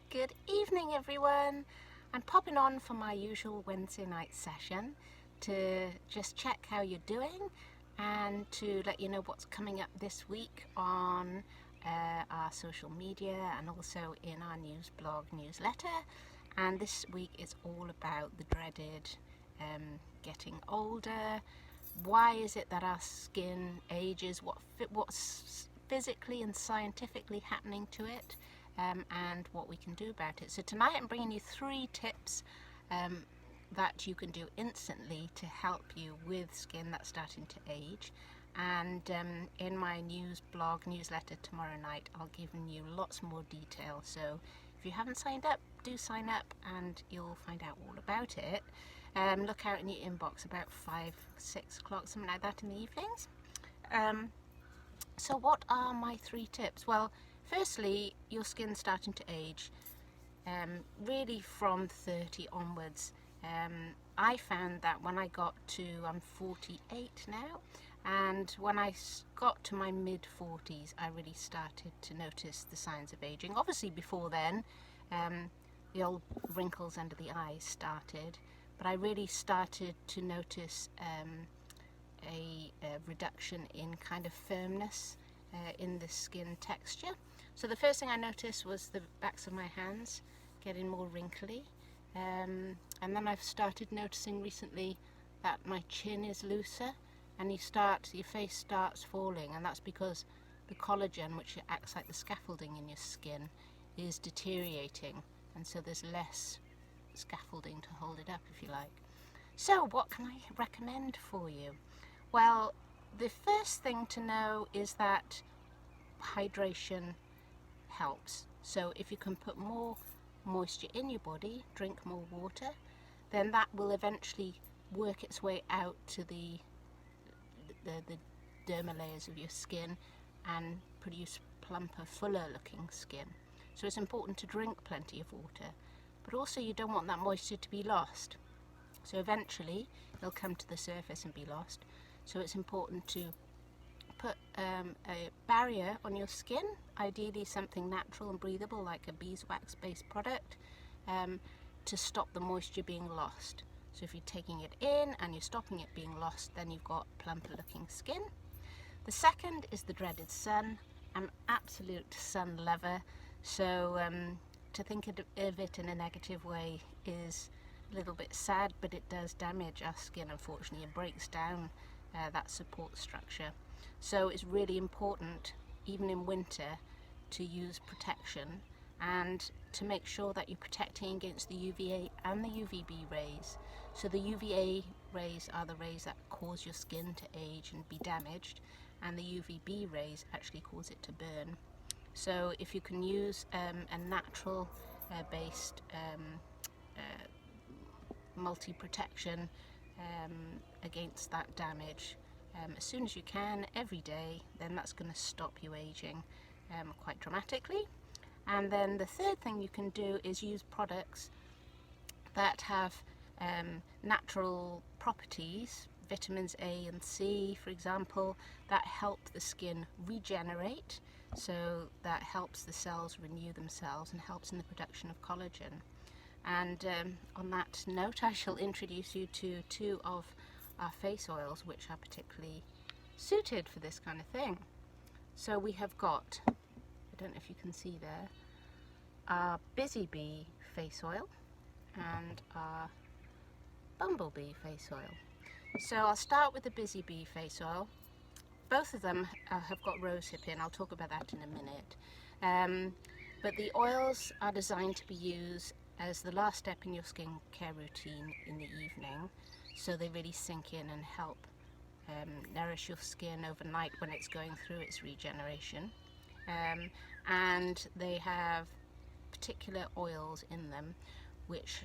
Good evening, everyone. I'm popping on for my usual Wednesday night session to just check how you're doing and to let you know what's coming up this week on our social media and also in our news blog newsletter. And this week is all about the dreaded getting older. Why is it that our skin ages? What's physically and scientifically happening to it? And what we can do about it. So tonight I'm bringing you 3 tips that you can do instantly to help you with skin that's starting to age. And in my newsletter tomorrow night, I'll give you lots more detail. So if you haven't signed up, do sign up and you'll find out all about it. Look out in your inbox about 5-6 o'clock, something like that in the evenings. So what are my 3 tips? Well, firstly, your skin's starting to age, really from 30 onwards. I found that when I got to, I'm 48 now, and when I got to my mid-40s, I really started to notice the signs of aging. Obviously before then, the old wrinkles under the eyes started, but I really started to notice a reduction in kind of firmness in the skin texture. So the first thing I noticed was the backs of my hands getting more wrinkly, and then I've started noticing recently that my chin is looser and your face starts falling, and that's because the collagen, which acts like the scaffolding in your skin, is deteriorating, and so there's less scaffolding to hold it up, if you like. So what can I recommend for you? Well, the first thing to know is that hydration helps. So if you can put more moisture in your body, drink more water, then that will eventually work its way out to the dermal layers of your skin and produce plumper, fuller looking skin. So it's important to drink plenty of water, but also you don't want that moisture to be lost. So eventually it'll come to the surface and be lost. So it's important to put a barrier on your skin, ideally something natural and breathable like a beeswax based product, to stop the moisture being lost. So if you're taking it in and you're stopping it being lost, then you've got plumper looking skin. The second is the dreaded sun. I'm an absolute sun lover, so to think of it in a negative way is a little bit sad, but it does damage our skin, unfortunately. It breaks down that support structure. So it's really important, even in winter, to use protection and to make sure that you're protecting against the UVA and the UVB rays. So the UVA rays are the rays that cause your skin to age and be damaged, and the UVB rays actually cause it to burn. So if you can use a natural based multi-protection against that damage as soon as you can every day, then that's going to stop you aging quite dramatically. And then the third thing you can do is use products that have natural properties, vitamins A and C for example, that help the skin regenerate, so that helps the cells renew themselves and helps in the production of collagen. And on that note, I shall introduce you to 2 of our face oils which are particularly suited for this kind of thing. So we have got, I don't know if you can see there, our Busy Bee face oil and our Bumblebee face oil. So I'll start with the Busy Bee face oil. Both of them have got rosehip in. I'll talk about that in a minute. But the oils are designed to be used as the last step in your skincare routine in the evening, so they really sink in and help nourish your skin overnight when it's going through its regeneration. And they have particular oils in them which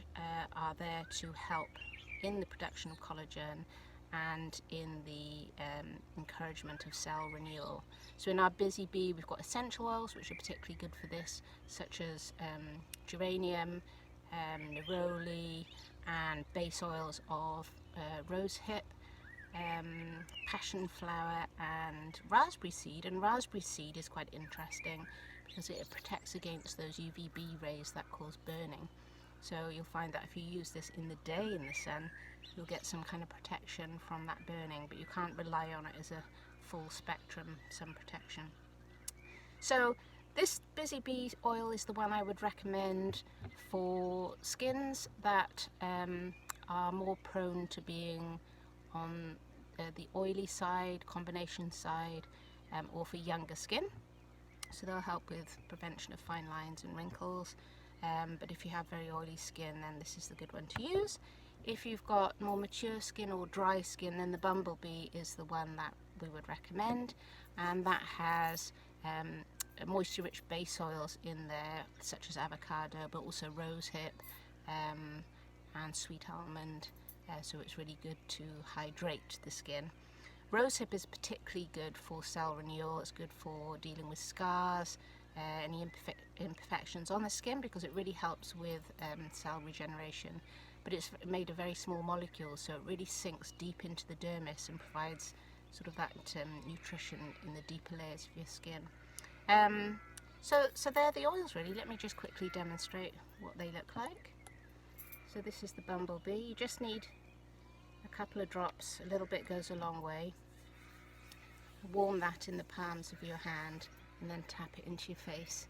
are there to help in the production of collagen and in the encouragement of cell renewal. So in our Busy Bee we've got essential oils which are particularly good for this, such as geranium, neroli, and base oils of rosehip, passion flower and raspberry seed. And raspberry seed is quite interesting because it protects against those UVB rays that cause burning. So you'll find that if you use this in the day in the sun, you'll get some kind of protection from that burning, but you can't rely on it as a full spectrum sun protection. So this Busy Bee oil is the one I would recommend for skins that are more prone to being on the oily side, combination side, or for younger skin. So they'll help with prevention of fine lines and wrinkles. But if you have very oily skin, then this is the good one to use. If you've got more mature skin or dry skin, then the Bumblebee is the one that we would recommend, and that has moisture-rich base oils in there, such as avocado, but also rosehip and sweet almond, so it's really good to hydrate the skin. Rosehip is particularly good for cell renewal. It's good for dealing with scars, any imperfections on the skin, because it really helps with cell regeneration. But it's made of very small molecules, so it really sinks deep into the dermis and provides sort of that nutrition in the deeper layers of your skin. So they're the oils really. Let me just quickly demonstrate what they look like. So this is the Bumblebee. You just need a couple of drops, a little bit goes a long way. Warm that in the palms of your hand and then tap it into your face.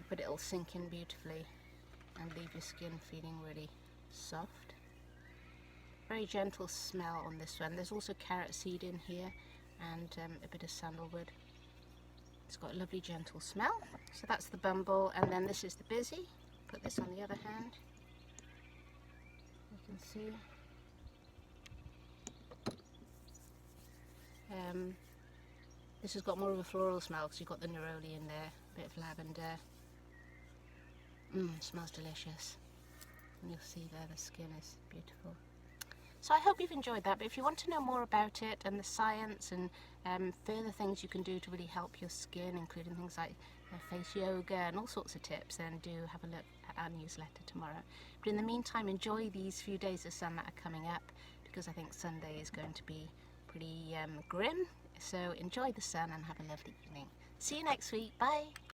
But it'll sink in beautifully and leave your skin feeling really soft. Very gentle smell on this one. There's also carrot seed in here and a bit of sandalwood. It's got a lovely gentle smell. So that's the Bumble, and then this is the Busy. Put this on the other hand. You can see. This has got more of a floral smell because you've got the neroli in there, a bit of lavender. Smells delicious. And you'll see there the skin is beautiful. So I hope you've enjoyed that, but if you want to know more about it and the science and further things you can do to really help your skin, including things like face yoga and all sorts of tips, then do have a look at our newsletter tomorrow. But in the meantime, enjoy these few days of sun that are coming up, because I think Sunday is going to be pretty grim. So enjoy the sun and have a lovely evening. See you next week. Bye.